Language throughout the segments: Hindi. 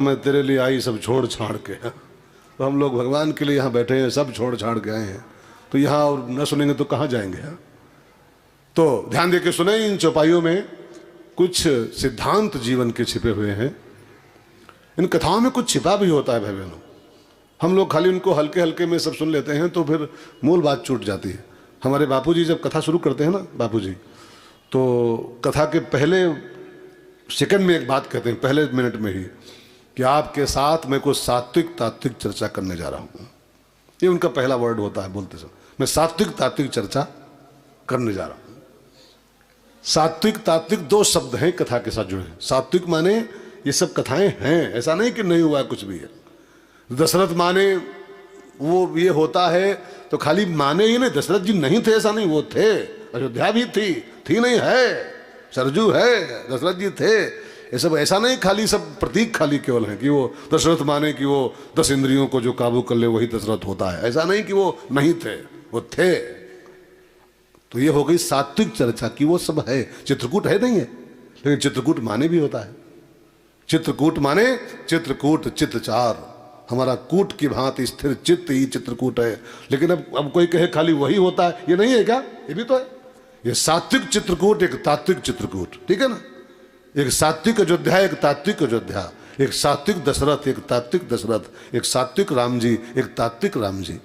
मैं तेरे लिए आई सब छोड़ छाड़ के। तो हम लोग भगवान के लिए यहाँ बैठे हैं, सब छोड़ छाड़ के आए हैं, तो यहाँ और न सुनेंगे तो कहाँ जाएंगे। तो ध्यान दे के सुने, इन चौपाइयों में कुछ सिद्धांत जीवन के छिपे हुए हैं। इन कथाओं में कुछ छिपा भी होता है भाई बहनों। हम लोग खाली उनको हल्के हल्के में सब सुन लेते हैं तो फिर मूल बात छूट जाती है। हमारे बापूजी जब कथा शुरू करते हैं ना, बापूजी, तो कथा के पहले सेकंड में एक बात कहते हैं, पहले मिनट में ही, कि आपके साथ मैं कुछ सात्विक तात्विक चर्चा करने जा रहा हूँ। ये उनका पहला वर्ड होता है बोलते समय, मैं सात्विक तात्विक चर्चा करने जा रहा हूँ। सात्विक तात्विक दो शब्द हैं कथा के साथ जुड़े। सात्विक माने ये सब कथाएं हैं, ऐसा नहीं कि नहीं हुआ कुछ भी है। दशरथ माने वो ये होता है तो खाली माने ही नहीं, दशरथ जी नहीं थे ऐसा नहीं, वो थे। अयोध्या भी थी नहीं है, सरजू है, दशरथ जी थे। ये सब ऐसा नहीं खाली सब प्रतीक खाली केवल हैं कि वो दशरथ माने कि वो 10 इंद्रियों को जो काबू कर ले वही दशरथ होता है, ऐसा नहीं कि वो नहीं थे, वो थे। तो ये हो गई सात्विक चर्चा की वो सब है। चित्रकूट है नहीं है, लेकिन चित्रकूट माने भी होता है। चित्रकूट माने चित्रकूट चित्तचार, हमारा कूट की भांति स्थिर चित्त ही चित्रकूट है। लेकिन अब कोई कहे खाली वही होता है, ये नहीं है क्या? ये भी तो है। ये सात्विक चित्रकूट, एक तात्विक चित्रकूट, ठीक है ना। एक सात्विक अयोध्या, एक तात्विक अयोध्या, एक सात्विक दशरथ, एक तात्विक दशरथ, एक सात्विक राम जी, एक तात्विक राम जी।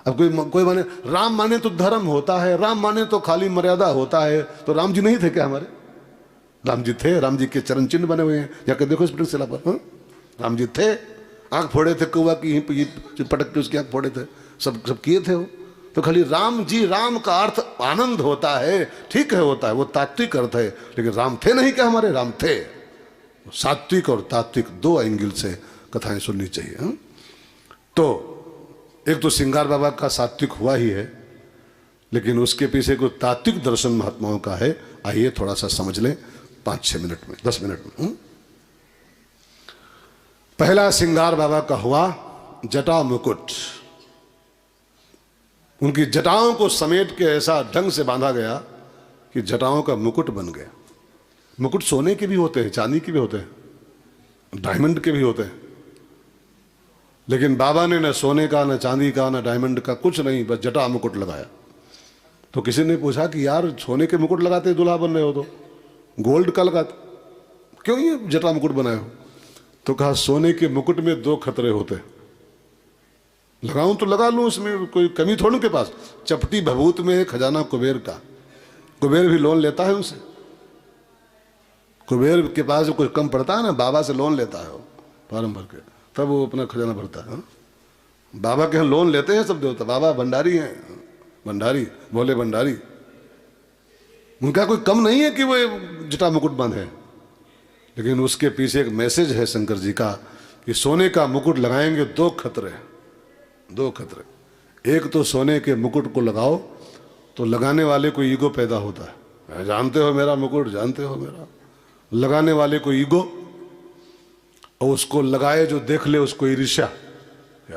अब कोई माने राम माने तो धर्म होता है, राम माने तो खाली मर्यादा होता है, तो राम जी नहीं थे क्या हमारे? राम जी थे, राम जी के चरण चिन्ह बने हुए हैं, जाकर देखो इस शिला पर। राम जी थे, आंख फोड़े थे, कौवा की पटक के उसकी आंख फोड़े थे, सब किए थे वो। तो खाली राम जी, राम का अर्थ आनंद होता है, ठीक है, होता है, वो तात्विक अर्थ है। लेकिन राम थे नहीं क्या हमारे? राम थे। सात्विक और तात्विक दो एंगल से कथाएं सुननी चाहिए। तो एक तो श्रृंगार बाबा का सात्विक हुआ ही है, लेकिन उसके पीछे कोई तात्विक दर्शन महात्माओं का है। आइए थोड़ा सा समझ लें 5-6 मिनट में, 10 मिनट में। पहला श्रृंगार बाबा का हुआ जटा मुकुट। उनकी जटाओं को समेट के ऐसा ढंग से बांधा गया कि जटाओं का मुकुट बन गया। मुकुट सोने के भी होते हैं, चांदी के भी होते हैं, डायमंड के भी होते हैं, लेकिन बाबा ने न सोने का, न चांदी का, न डायमंड का, कुछ नहीं, बस जटा मुकुट लगाया। तो किसी ने पूछा कि यार सोने के मुकुट लगाते दूल्हा बन रहे हो तो गोल्ड का लगाते, क्यों ये जटा मुकुट बनाए हो? तो कहा सोने के मुकुट में 2 खतरे होते हैं। लगाऊं तो लगा लूं, इसमें कोई कमी थोड़ी के पास। चपटी भभूत में खजाना कुबेर का, कुबेर भी लोन लेता है उनसे। कुबेर के पास कुछ कम पड़ता है ना, बाबा से लोन लेता है वो फॉर्म भर के, तब वो अपना खजाना भरता है। बाबा के यहाँ लोन लेते हैं सब देवता, बाबा भंडारी हैं, भंडारी, बोले भंडारी। उनका कोई कम नहीं है कि वो जटा मुकुट बांधे, लेकिन उसके पीछे एक मैसेज है शंकर जी का कि सोने का मुकुट लगाएंगे 2 खतरे, 2 खतरे। एक तो सोने के मुकुट को लगाओ तो लगाने वाले को ईगो पैदा होता है, जानते हो मेरा मुकुट, जानते हो मेरा, लगाने वाले को ईगो, और उसको लगाए जो देख ले उसको ईर्ष्या,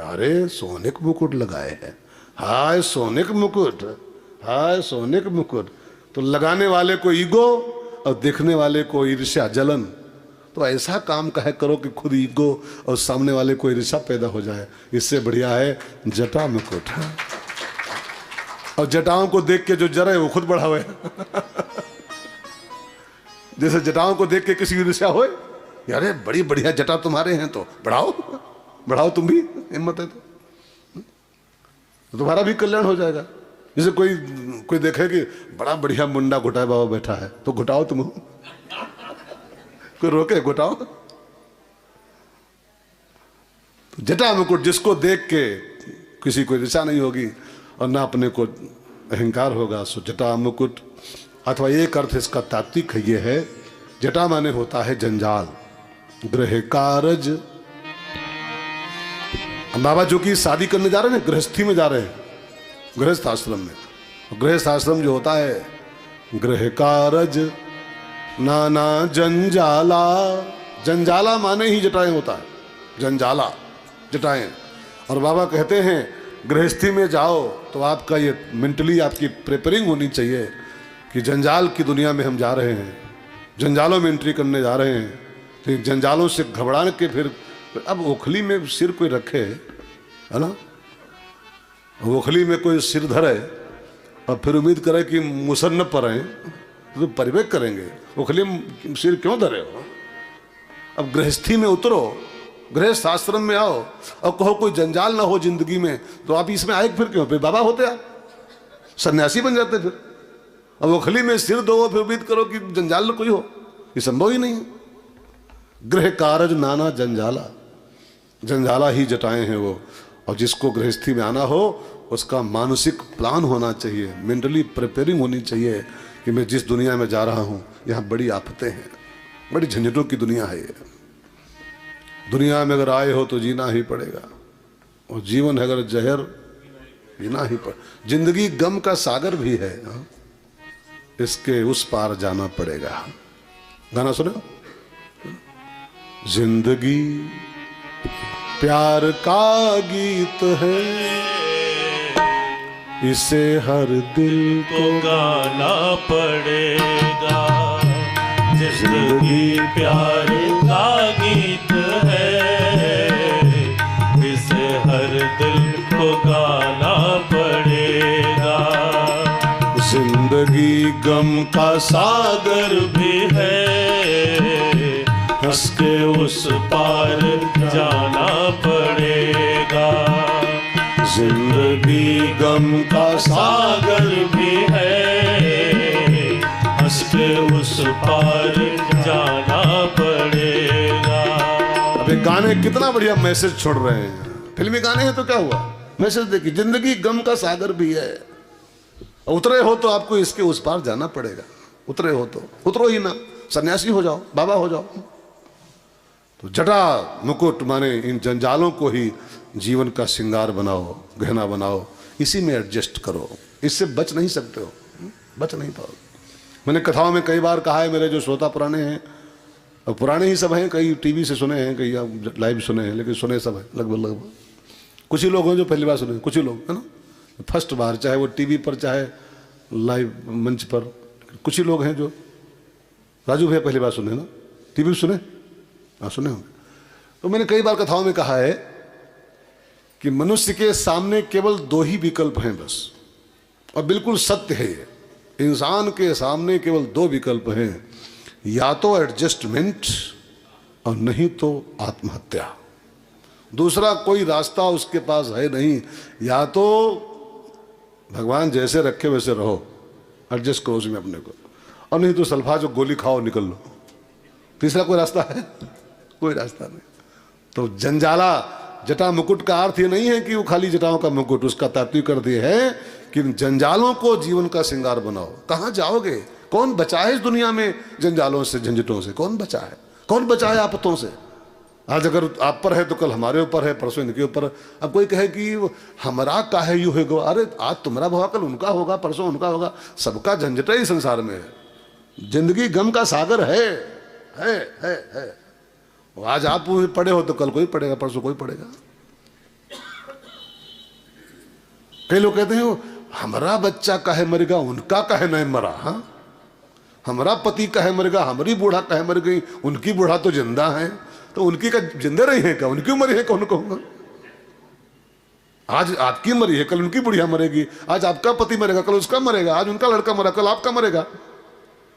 अरे सोने का मुकुट लगाए हैं, हाय सोने का मुकुट, हाय सोने का मुकुट। तो लगाने वाले को ईगो और देखने वाले को ईर्ष्या, जलन। तो ऐसा काम कहे करो कि खुद ईगो और सामने वाले को ईर्ष्या पैदा हो जाए। इससे बढ़िया है जटा मुकुट। और जटाओं को देख के जो जरे वो खुद बढ़ावे। जैसे जटाओं को देख के किसी की ईर्ष्या होए, यारे बड़ी बढ़िया जटा तुम्हारे हैं, तो बढ़ाओ, बढ़ाओ तुम भी, हिम्मत है तो तुम्हारा भी कल्याण हो जाएगा। जैसे कोई देखे कि बड़ा बढ़िया मुंडा घुटाए बाबा बैठा है, तो घुटाओ तुम, कोई रोके, घुटाओ। तो जटा मुकुट जिसको देख के किसी को ईर्ष्या नहीं होगी और ना अपने को अहंकार होगा, सो जटा मुकुट। अथवा एक अर्थ इसका तात्विक ये है, जटा माने होता है जंजाल, गृह कारज। बाबा जो कि शादी करने जा रहे हैं, गृहस्थी में जा रहे हैं, गृहस्थ आश्रम में। गृहस्थ आश्रम जो होता है, गृह कारज नाना जंजाला, जंजाला माने ही जटाएं होता है, जंजाला जटाएं। और बाबा कहते हैं गृहस्थी में जाओ तो आपका ये मेंटली आपकी प्रिपेयरिंग होनी चाहिए कि जंजाल की दुनिया में हम जा रहे हैं, जंजालों में एंट्री करने जा रहे हैं। तो जंजालों से घबरा के फिर अब ओखली में सिर कोई रखे, है ना, ओखली में कोई सिर धरे और फिर उम्मीद करे कि मुसन्नफ पर आए तो परिवेक करेंगे। ओखली में सिर क्यों धरे हो? अब गृहस्थी में उतरो, गृहस्थ आश्रम में आओ और कहो कोई जंजाल ना हो जिंदगी में, तो आप इसमें आए फिर क्यों? फिर बाबा होते आप, सन्यासी बन जाते फिर। अब ओखली में सिर दो फिर उम्मीद करो कि जंजाल ना कोई हो, ये संभव ही नहीं है। गृह कारज नाना जंजाला, जंजाला ही जटाएं हैं वो। और जिसको गृहस्थी में आना हो उसका मानसिक प्लान होना चाहिए, मेंटली प्रिपेयरिंग होनी चाहिए कि मैं जिस दुनिया में जा रहा हूँ यहाँ बड़ी आफतें हैं, बड़ी झंझटों की दुनिया है ये। दुनिया में अगर आए हो तो जीना ही पड़ेगा, और जीवन है अगर जहर जीना ही पड़ेगा। जिंदगी गम का सागर भी है, इसके उस पार जाना पड़ेगा। गाना सुनो, जिंदगी प्यार का गीत है, इसे हर दिल को गाना पड़ेगा। जिंदगी प्यार का गीत है, इसे हर दिल को गाना पड़ेगा। जिंदगी गम का सागर भी है, हंस के उस पार जाना पड़ेगा। जिंदगी गम का सागर भी है, हंस के उस पार जाना पड़ेगा। अब ये गाने कितना बढ़िया मैसेज छोड़ रहे हैं, फिल्मी गाने हैं तो क्या हुआ, मैसेज देखिए, जिंदगी गम का सागर भी है, उतरे हो तो आपको इसके उस पार जाना पड़ेगा। उतरे हो तो उतरो ही ना, सन्यासी हो जाओ, बाबा हो जाओ। तो जटा मुकुट माने इन जंजालों को ही जीवन का श्रृंगार बनाओ, गहना बनाओ, इसी में एडजस्ट करो, इससे बच नहीं सकते हो, बच नहीं पाओ। मैंने कथाओं में कई बार कहा है, मेरे जो श्रोता पुराने हैं, और पुराने ही सब हैं, कई टीवी से सुने हैं, कई लाइव सुने हैं, लेकिन सुने सब है लगभग। कुछ ही लोग हैं जो पहली बार सुने, कुछ ही लोग है ना फर्स्ट बार, चाहे वो टीवी पर चाहे लाइव मंच पर। कुछ ही लोग हैं जो, राजू भैया पहली बार सुने ना, टीवी सुने, हाँ सुने होंगे। तो मैंने कई बार कथाओं में कहा है कि मनुष्य के सामने केवल दो ही विकल्प हैं बस, और बिल्कुल सत्य है ये। इंसान के सामने केवल दो विकल्प हैं, या तो एडजस्टमेंट और नहीं तो आत्महत्या। दूसरा कोई रास्ता उसके पास है नहीं। या तो भगवान जैसे रखे वैसे रहो, एडजस्ट करो उसमें अपने को, और नहीं तो सल्फा जो गोली खाओ निकल लो। तीसरा कोई रास्ता है? कोई रास्ता नहीं। तो जंजाला जटा मुकुट का अर्थ ये नहीं है कि वो खाली जटाओं का मुकुट, उसका तात्विक अर्थ ये है कि जंजालों को जीवन का श्रृंगार बनाओ। कहाँ जाओगे? कौन बचा है इस दुनिया में जंजालों से, झंझटों से? कौन बचा है? कौन बचा है आफतों से? आज अगर आप पर है तो कल हमारे ऊपर है, परसों इनके ऊपर। अब कोई कहे कि हमारा का है यू है गो, अरे आज तुम्हारा होगा, कल उनका होगा, परसों उनका होगा, सबका झंझट ही संसार में है। जिंदगी गम का सागर है। आज आप पढ़े हो तो कल कोई पढ़ेगा, परसों कोई पढ़ेगा। कई लोग कहते हैं हमारा बच्चा काहे मरेगा, उनका काहे नहीं मरा। हाँ, हमारा पति काहे मरेगा, हमारी बूढ़ा काहे मर गई, उनकी बूढ़ा तो जिंदा है, तो उनकी का जिंदे रही है क्या, उनकी मरी है कौन कहूंगा। आज आपकी मरी है, कल उनकी बुढ़िया मरेगी। आज आपका पति मरेगा, कल उसका मरेगा। आज उनका लड़का मरा, कल आपका मरेगा।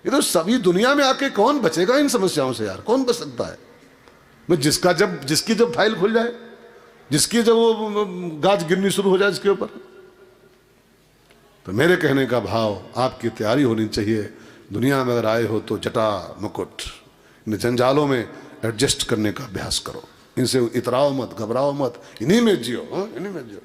ये तो सभी दुनिया में आके कौन बचेगा इन समस्याओं से यार? कौन बच सकता है? मैं जिसकी जब फाइल खुल जाए, जिसकी जब वो गाज गिरनी शुरू हो जाए इसके ऊपर। तो मेरे कहने का भाव, आपकी तैयारी होनी चाहिए। दुनिया में अगर आए हो तो जटा मुकुट, इन जंजालों में एडजस्ट करने का अभ्यास करो। इनसे इतराओ मत, घबराओ मत, इन्हीं में जियो, इन्हीं में जियो।